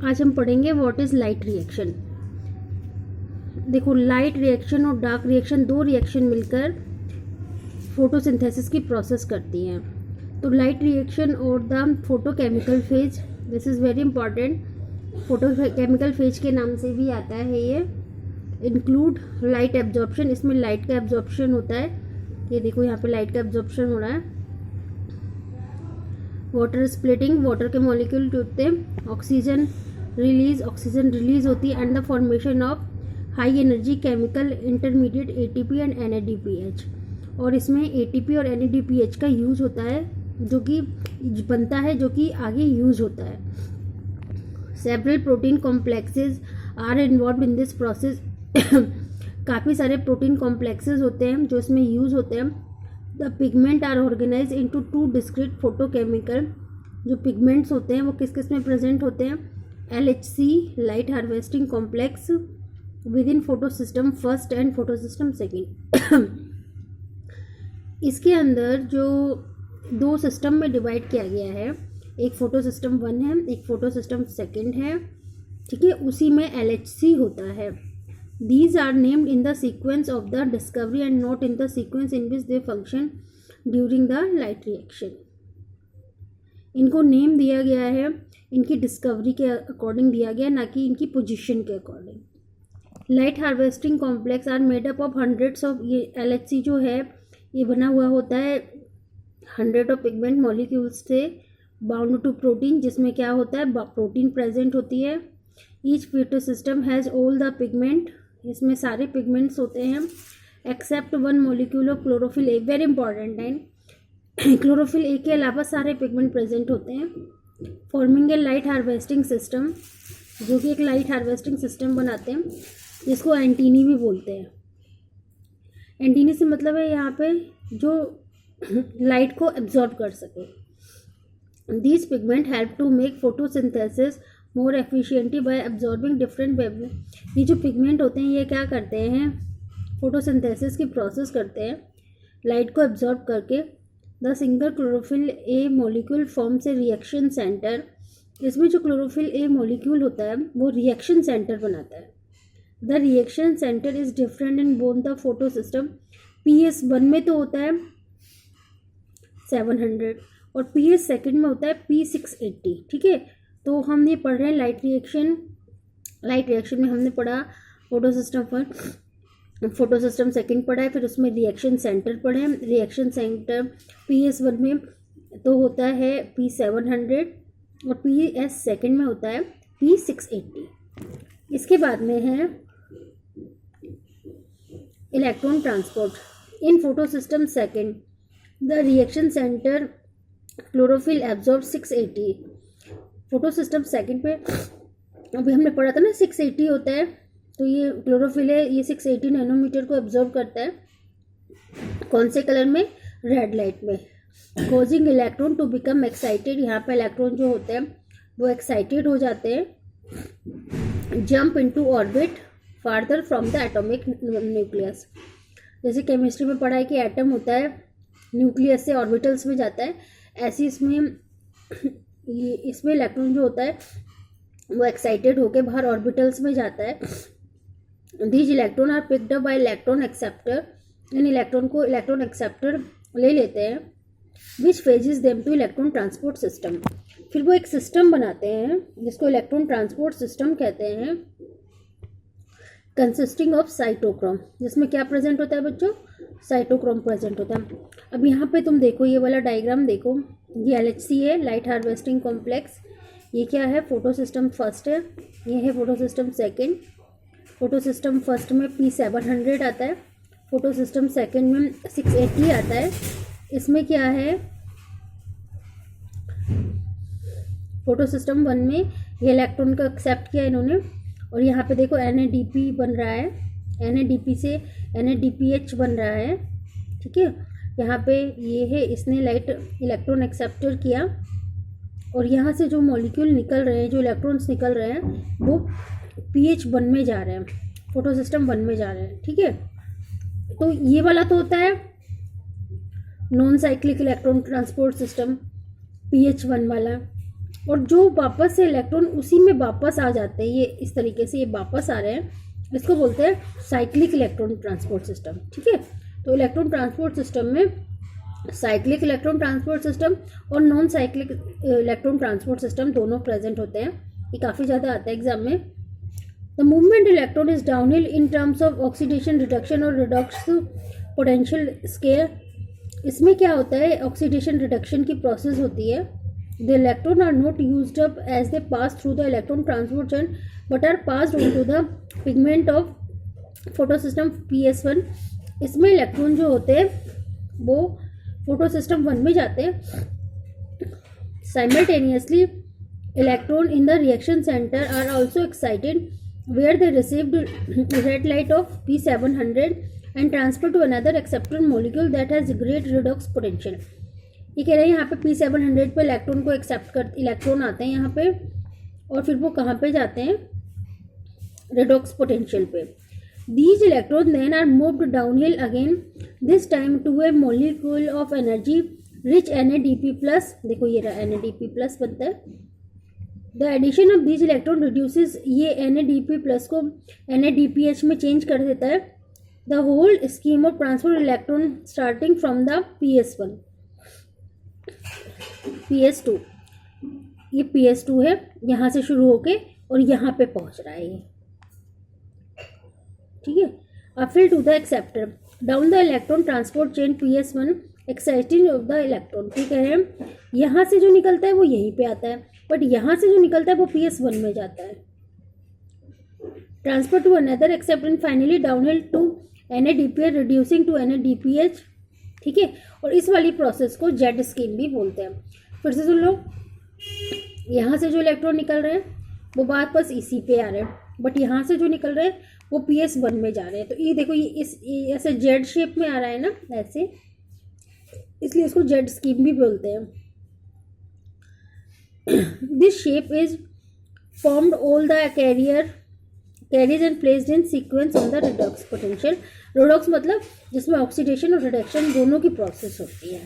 आज हम पढ़ेंगे व्हाट इज़ लाइट रिएक्शन। देखो, लाइट रिएक्शन और डार्क रिएक्शन, दो रिएक्शन मिलकर फोटोसिंथेसिस की प्रोसेस करती हैं। तो लाइट रिएक्शन और the photochemical phase, this is very important. Photochemical phase के नाम से भी आता है ये। इंक्लूड लाइट एब्जॉर्प्शन, इसमें लाइट का एब्जॉर्प्शन होता है। ये देखो, यहाँ पे लाइट का एब्जॉर्प्शन हो रहा है। वाटर स्प्लिटिंग, वाटर के मॉलिक्यूल टूटते हैं। ऑक्सीजन रिलीज होती है। And the formation of high energy chemical intermediate ATP and NADPH. और इसमें एटीपी और एनएडीपीएच का यूज होता है, जो कि बनता है, जो कि आगे यूज होता है। Several protein complexes are involve in this process. काफ़ी सारे प्रोटीन कॉम्प्लेक्सेस होते हैं जो इसमें यूज होते हैं। The pigment are organise into two discrete photochemical. जो पिगमेंट्स होते हैं वो किस किस में प्रेजेंट होते हैं? LHC light harvesting complex with in photo system first and photo system second. इसके अंदर जो दो सिस्टम में डिवाइड किया गया है, एक फोटो सिस्टम 1 है, एक फोटो सिस्टम 2 है, ठीक है। उसी में LHC होता है। These are named in the sequence of the discovery and not in the sequence in which they function during the light reaction. इनको नेम दिया गया है इनकी डिस्कवरी के अकॉर्डिंग दिया गया, ना कि इनकी पोजीशन के according. Light harvesting complex are made up of hundreds of, ये LHC जो है ये बना हुआ होता है 100 ऑफ पिगमेंट मॉलिक्यूल्स से बाउंड टू प्रोटीन, जिसमें क्या होता है, प्रोटीन प्रेजेंट होती है। Each photo system has all the pigment, इसमें सारे पिगमेंट्स होते हैं, except one molecule of chlorophyll A. Very important है, क्लोरोफिल ए के अलावा सारे पिगमेंट प्रेजेंट होते हैं। Forming a light harvesting system, जो कि एक लाइट हार्वेस्टिंग सिस्टम बनाते हैं, जिसको एंटीनी भी बोलते हैं। एंटीनी से मतलब है यहाँ पे जो लाइट को एब्जॉर्ब कर सके। These pigment help to make photosynthesis more efficiently by absorbing different wavelength. ये जो पिगमेंट होते हैं ये क्या करते हैं, फोटोसिंथेसिस की प्रोसेस करते हैं लाइट को एब्जॉर्ब करके। The single chlorophyll A molecule forms a reaction centre. इसमें जो क्लोरोफिल ए मॉलिक्यूल होता है वो रिएक्शन सेंटर बनाता है। The reaction centre is different in both the photo system. PS1 में तो होता है 700 और PS2 में होता है P680, ठीक है। तो हम ये पढ़ रहे हैं लाइट रिएक्शन में हमने पढ़ा फोटो सिस्टम 1, फोटो सिस्टम 2 पढ़ा है, फिर उसमें रिएक्शन सेंटर पढ़े हैं। रिएक्शन सेंटर PS1 में तो होता है P700 और PS2 में होता है P680। इसके बाद में है electron transport in photo system 2। The reaction centre chlorophyll absorb 680। Photo system 2 पे अभी हमने पढ़ा था ना 680 होता है, तो ये क्लोरोफिल है, ये 680 नैनोमीटर को एब्जॉर्ब करता है। कौन से कलर में? रेड लाइट में। Causing electron to become excited, यहाँ पे इलेक्ट्रॉन जो होते हैं वो एक्साइटेड हो जाते हैं। Jump into orbit farther from the atomic nucleus. जैसे केमिस्ट्री में पढ़ा है कि एटम होता है न्यूक्लियस से ऑर्बिटल्स में जाता है, ऐसे इसमें इलेक्ट्रॉन जो होता है वो एक्साइटेड होकर बाहर ऑर्बिटल्स में जाता है। These electron are picked up by electron acceptor. इन इलेक्ट्रॉन को इलेक्ट्रॉन एक्सेप्टर ले लेते हैं, which phases them to electron transport system. फिर वो एक सिस्टम बनाते हैं जिसको इलेक्ट्रॉन ट्रांसपोर्ट सिस्टम कहते हैं, कंसिस्टिंग ऑफ साइटोक्रोम। जिसमें क्या प्रेजेंट होता है बच्चों? साइटोक्रोम प्रेजेंट होता है। अब यहाँ पे तुम देखो, ये वाला डायग्राम देखो, ये LHC है, लाइट हार्वेस्टिंग कॉम्प्लेक्स। ये क्या है? फोटो सिस्टम 1 है, ये है फोटो सिस्टम 2। फोटो सिस्टम 1 में P700 आता है, फोटो सिस्टम 2 में 680 आता है। इसमें क्या है, फोटो सिस्टम 1 में ये इलेक्ट्रॉन को एक्सेप्ट किया इन्होंने, और यहाँ पे देखो NADP बन रहा है, NADP से NADPH बन रहा है, ठीक है। यहाँ पे ये है, इसने लाइट इलेक्ट्रॉन एक्सेप्टर किया, और यहाँ से जो मॉलिक्यूल निकल रहे हैं, जो इलेक्ट्रॉन्स निकल रहे हैं, वो PH1 में जा रहे हैं, फोटो सिस्टम 1 में जा रहे हैं, ठीक है। तो ये वाला तो होता है non cyclic electron transport system, PH1 वाला। और जो वापस से इलेक्ट्रॉन उसी में वापस आ जाते हैं, ये इस तरीके से ये वापस आ रहे हैं, इसको बोलते हैं साइक्लिक इलेक्ट्रॉन ट्रांसपोर्ट सिस्टम। ठीक है, तो इलेक्ट्रॉन ट्रांसपोर्ट सिस्टम में साइक्लिक इलेक्ट्रॉन ट्रांसपोर्ट सिस्टम और non cyclic electron transport system दोनों प्रेजेंट होते हैं। ये काफ़ी ज़्यादा आता है एग्जाम में। The movement electron is downhill in terms of oxidation reduction और रिडक्स पोटेंशियल स्केल। इसमें क्या होता है, ऑक्सीडेशन रिडक्शन की प्रोसेस होती है। The electron are not used up as they pass through the electron transport chain but are passed on to the pigment of photo system PS1। इसमें electron जो होते हैं वो फोटो सिस्टम 1 में जाते हैं। Simultaneously electron in the reaction centre are also excited where they received red light of P700 and transfer to another acceptor molecule that has great redox potential. ये कह रहे हैं यहाँ पे P700 पे इलेक्ट्रॉन को एक्सेप्ट कर इलेक्ट्रॉन आते हैं यहाँ पे, और फिर वो कहाँ पे जाते हैं, रिडॉक्स पोटेंशियल पे। These electrons then are moved downhill again, this time to a molecule of energy rich NADP+। देखो ये रहा NADP+ बनता है। The addition of these electron reduces ये NADP+ को NADPH में चेंज कर देता है। The whole scheme of transfer electron starting from the PS1 PS2, ये PS2 है, यहाँ से शुरू होके और यहाँ पे पहुँच रहा है ये। ठीक है, uphill to the acceptor down the electron transport chain PS1 exciting of the electron. ठीक है, यहाँ से जो निकलता है वो यहीं पे आता है, बट यहाँ से जो निकलता है वो PS1 में जाता है। Transfer to another acceptor and finally downhill to NADPH reducing to NADPH। ठीक है, और इस वाली प्रोसेस को जेड स्कीम भी बोलते हैं। फिर से सुन लो, यहाँ से जो इलेक्ट्रॉन निकल रहे हैं वो वापस इसी पे आ रहे हैं, बट यहाँ से जो निकल रहे हैं वो PS1 में जा रहे हैं। तो ये देखो ये ऐसे जेड शेप में आ रहा है ना ऐसे, इसलिए इसको जेड स्कीम भी बोलते हैं। This shape is formed all the carriers and placed in sequence on the redox potential. Redox मतलब जिसमें ऑक्सीडेशन और रिडक्शन दोनों की प्रोसेस होती है।